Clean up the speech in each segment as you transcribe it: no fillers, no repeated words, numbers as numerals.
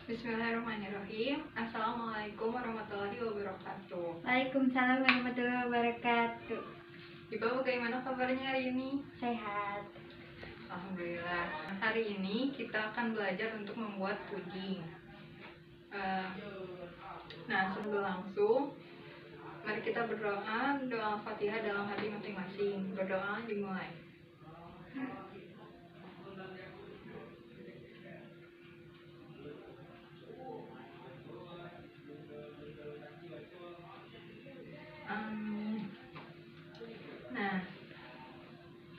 Bismillahirrahmanirrahim. Assalamualaikum warahmatullahi wabarakatuh. Waalaikumsalam warahmatullahi wabarakatuh. Ibu, bagaimana kabarnya hari ini? Sehat. Alhamdulillah. Hari ini kita akan belajar untuk membuat puding. Sebelum langsung, mari kita berdoa, doa Al-Fatihah dalam hati masing-masing. Berdoa dimulai.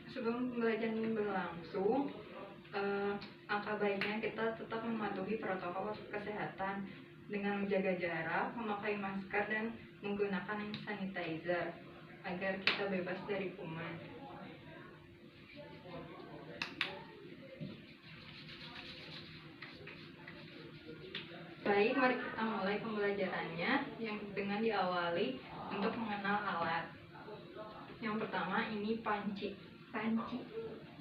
Sebelum belajar ini berlangsung, angka baiknya kita tetap mematuhi protokol kesehatan dengan menjaga jarak, memakai masker, dan menggunakan hand sanitizer agar kita bebas dari kuman. Baik, mari kita mulai pembelajarannya yang dengan diawali untuk mengenal alat. Yang pertama ini panci.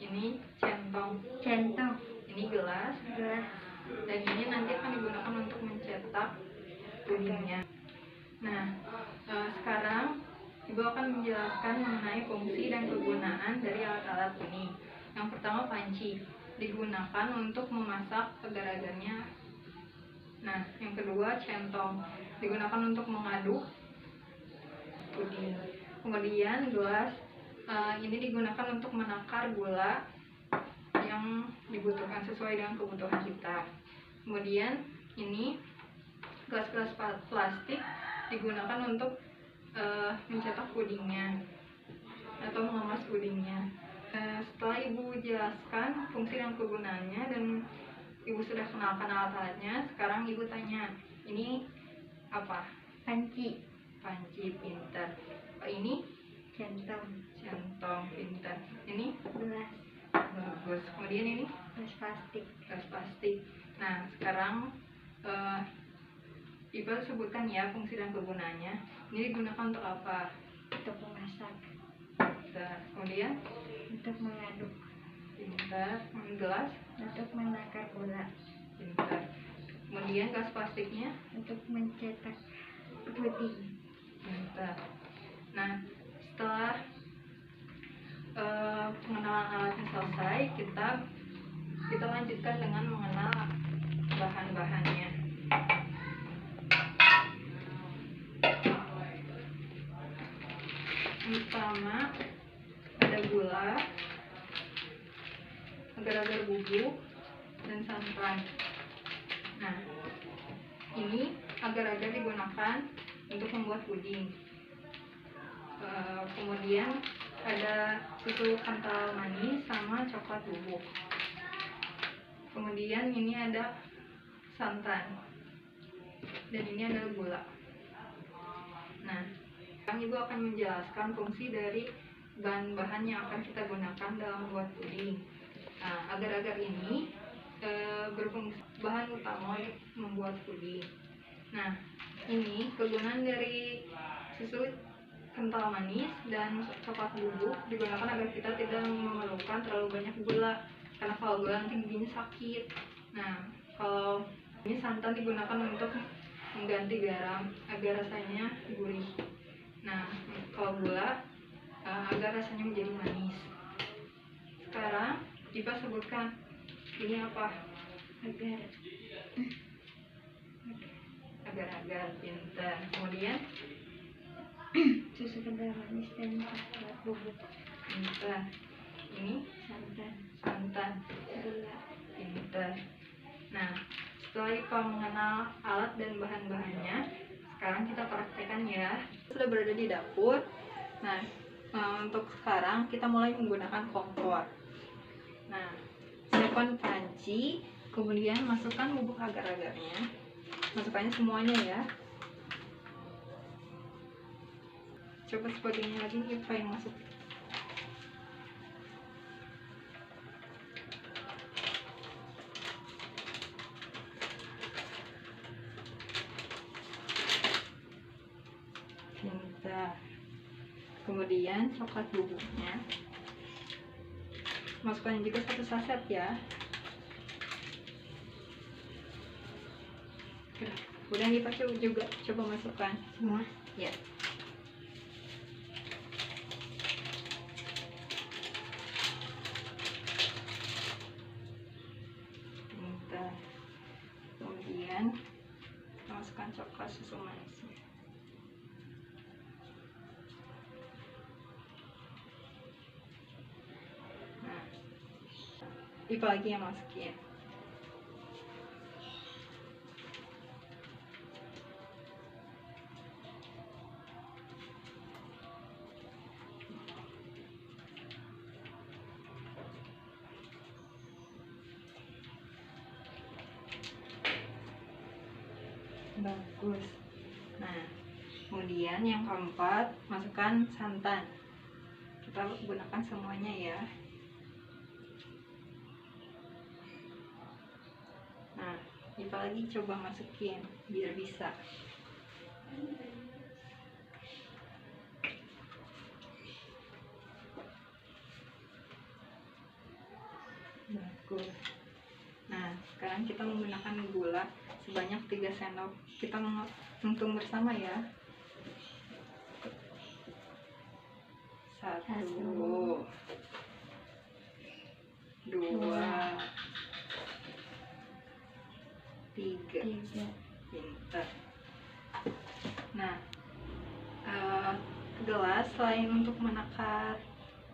Ini centong. Ini gelas. Dan ini nanti akan digunakan untuk mencetak pudingnya. Sekarang Ibu akan menjelaskan mengenai fungsi dan kegunaan dari alat-alat ini. Yang pertama panci, digunakan untuk memasak agar-agarnya. Yang kedua centong, digunakan untuk mengaduk puding. Kemudian gelas, ini digunakan untuk menakar gula yang dibutuhkan sesuai dengan kebutuhan kita. Kemudian ini gelas-gelas plastik digunakan untuk mencetak pudingnya atau mengemas pudingnya. Setelah Ibu jelaskan fungsi dan kegunaannya dan Ibu sudah kenalkan alat-alatnya, sekarang Ibu tanya, ini apa? Panci, pintar. Ini centong, pintar. Ini gelas, bagus. Kemudian ini gelas plastik. Sekarang Ibu sebutkan ya fungsi dan kegunaannya. Ini digunakan untuk apa? untuk memasak, Pintar. Kemudian untuk mengaduk, pintar. Gelas, untuk menakar gula, pintar. Kemudian gelas plastiknya, untuk mencetak puding. pintar. Setelah pengenalan alatnya selesai, kita lanjutkan dengan mengenal bahan-bahannya. Yang pertama ada gula, agar-agar bubuk, dan santan. Ini agar-agar digunakan untuk membuat puding. Kemudian ada susu kental manis sama coklat bubuk. Kemudian ini ada santan, dan ini adalah gula. Sekarang Ibu akan menjelaskan fungsi dari bahan-bahan yang akan kita gunakan dalam membuat puding. Agar-agar ini berfungsi bahan utama untuk membuat puding. Ini kegunaan dari susu kental manis dan coklat bubuk digunakan agar kita tidak memerlukan terlalu banyak gula, karena kalau gula nanti giginya sakit. Kalau ini santan digunakan untuk mengganti garam agar rasanya gurih. Kalau gula agar rasanya menjadi manis. Sekarang Ipa sebutkan ini apa? Agar-agar, pintar. Kemudian susu kental manis dan coklat bubuk, pintar. Ini santan, gula. pintar. Setelah Ipa mengenal alat dan bahan-bahannya, sekarang kita praktekkan ya. Sudah berada di dapur. Untuk sekarang kita mulai menggunakan kompor. Siapkan panci, kemudian masukkan bubuk agar-agarnya. Masukkannya semuanya ya. Coba sebagainya lagi Ipa yang masuk. Pintar. Kemudian coklat bubuknya masukkan juga 1 saset ya. Udah dipakai juga, coba masukkan Semua. ya. Bentar. Kemudian kita masukkan coklat susu manisnya. Nah, itu lagi yang masukin. Bagus. Nah, kemudian yang keempat, masukkan santan. Kita gunakan semuanya ya. Nah, kita lagi coba masukin biar bisa. Bagus. Nah, sekarang kita menggunakan gula sebanyak 3 sendok. Kita menghitung bersama ya. 1, 2, 3. 3. Pintar. Nah, gelas selain untuk menakar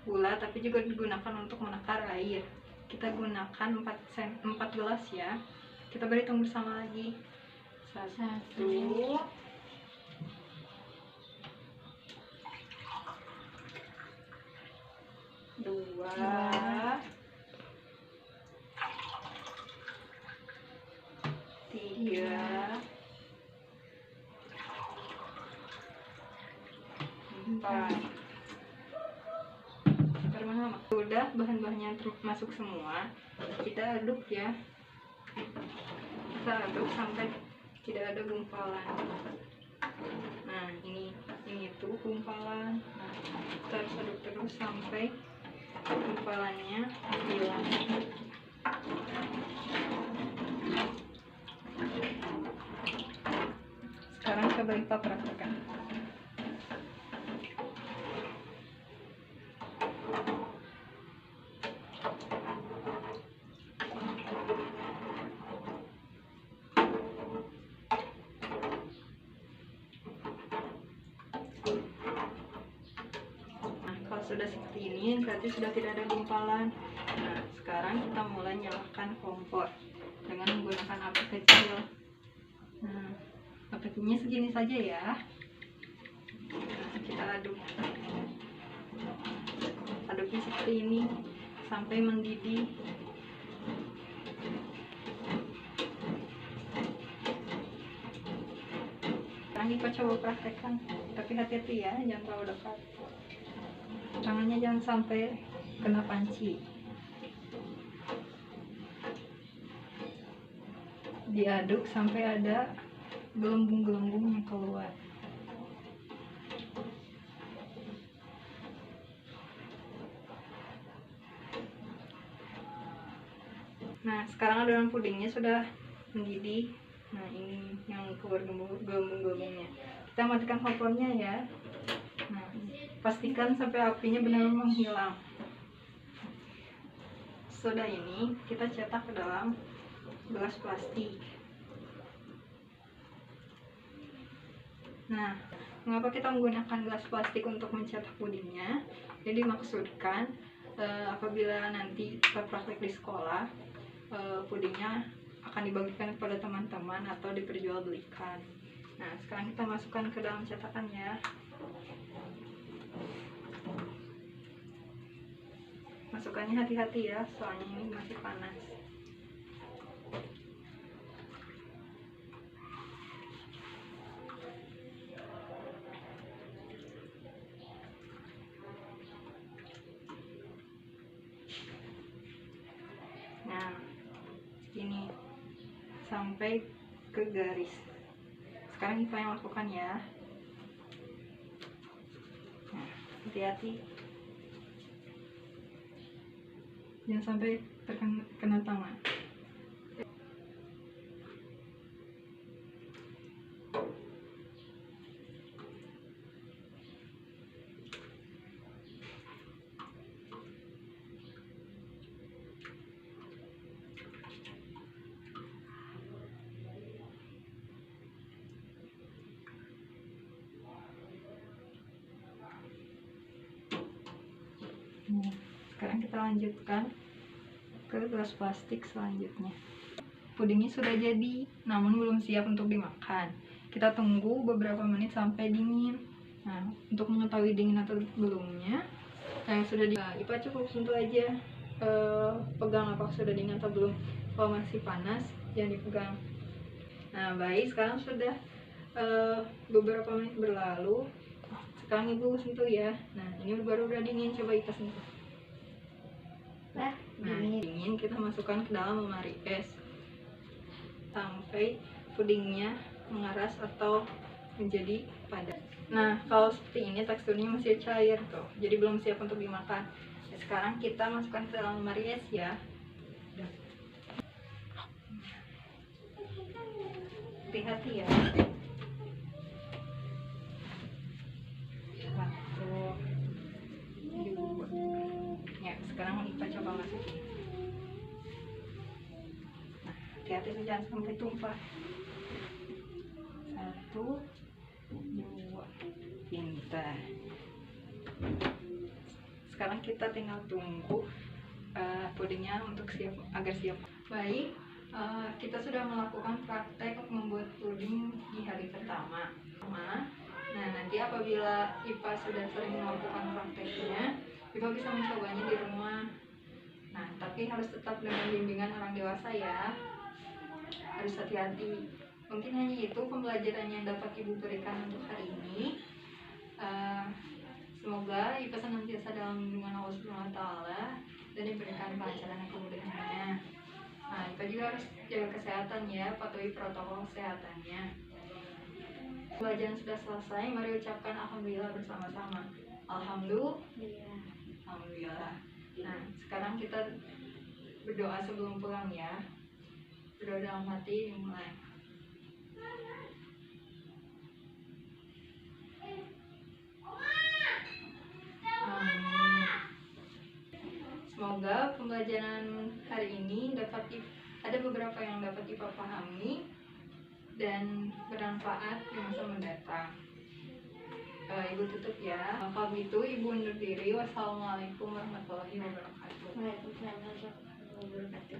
gula, tapi juga digunakan untuk menakar air. Kita gunakan 4 gelas ya. Kita berhitung bersama lagi. 1, 2, 3, 4. Sudah bahan-bahannya masuk semua, kita aduk ya. Kita aduk sampai tidak ada gumpalan. Nah, ini tuh gumpalan. Nah, kita harus aduk terus sampai gumpalannya hilang. Sekarang coba kita praktekkan. Nah, kalau sudah seperti ini berarti sudah tidak ada gumpalan. Nah, sekarang kita mulai nyalakan kompor dengan menggunakan api kecil. Nah, apinya segini saja ya. Nah, kita aduknya seperti ini sampai mendidih. Sekarang kita coba praktekkan, tapi hati-hati ya, jangan terlalu dekat. Tangannya jangan sampai kena panci. Diaduk sampai ada gelembung-gelembung yang keluar. Nah, sekarang adonan pudingnya sudah mendidih. Nah, ini yang keluar gelembung-gelembungnya. Kita matikan kompornya ya. Nah, pastikan sampai apinya benar-benar menghilang. Sudah ini kita cetak ke dalam gelas plastik. Nah, mengapa kita menggunakan gelas plastik untuk mencetak pudingnya? Jadi dimaksudkan apabila nanti kita praktek di sekolah, pudingnya akan dibagikan kepada teman-teman atau diperjualbelikan. Nah, sekarang kita masukkan ke dalam cetakan ya. Masukkannya hati-hati ya, soalnya ini masih panas. Nah, ini sampai ke garis. Sekarang kita yang lakukan ya. Nah, hati-hati, jangan sampai terkena tangan. sekarang kita lanjutkan ke gelas plastik selanjutnya. Pudingnya sudah jadi, namun belum siap untuk dimakan. Kita tunggu beberapa menit sampai dingin. Nah, untuk mengetahui dingin atau belumnya, yang sudah di IPA cukup sentuh aja, pegang apakah sudah dingin atau belum. Kalau masih panas, jangan dipegang. Nah, baik, sekarang sudah beberapa menit berlalu. Sekarang ibu sentuh ya. Nah, ini baru udah dingin, coba kita sentuh. Nah, Nah, dingin. dingin kita masukkan ke dalam lemari es sampai pudingnya mengeras atau menjadi padat. Nah, kalau seperti ini teksturnya masih cair tuh, jadi belum siap untuk dimakan. Nah, sekarang kita masukkan ke dalam lemari es ya. Hati-hati ya. Satu, dua. Ya, sekarang kita coba masukin. Nah, hati-hati jangan sampai tumpah. Satu, dua. Pintar. Sekarang kita tinggal tunggu pudingnya untuk siap, agar siap. Baik, kita sudah melakukan praktek membuat puding di hari pertama. Nah, nanti apabila IPA sudah sering melakukan prakteknya, IPA bisa mencobanya di rumah. Nah, tapi harus tetap dengan bimbingan orang dewasa ya. Harus hati-hati. Mungkin hanya itu pembelajaran yang dapat Ibu berikan untuk hari ini. Semoga IPA senantiasa dalam lindungan Allah Subhanahu wa Ta'ala dan diberikan kelancaran dan kemudahannya. Nah, IPA juga harus jaga kesehatan ya, patuhi protokol kesehatannya. Pelajaran sudah selesai, mari ucapkan alhamdulillah bersama-sama. Alhamdulillah. Alhamdulillah. Nah, sekarang kita berdoa sebelum pulang ya. Berdoa dalam hati dimulai. Amin. Semoga pembelajaran hari ini ada beberapa yang dapat IPA pahami dan bermanfaat di masa mendatang. Ibu tutup ya. Kalau begitu Ibu undur diri. Wassalamualaikum warahmatullahi wabarakatuh.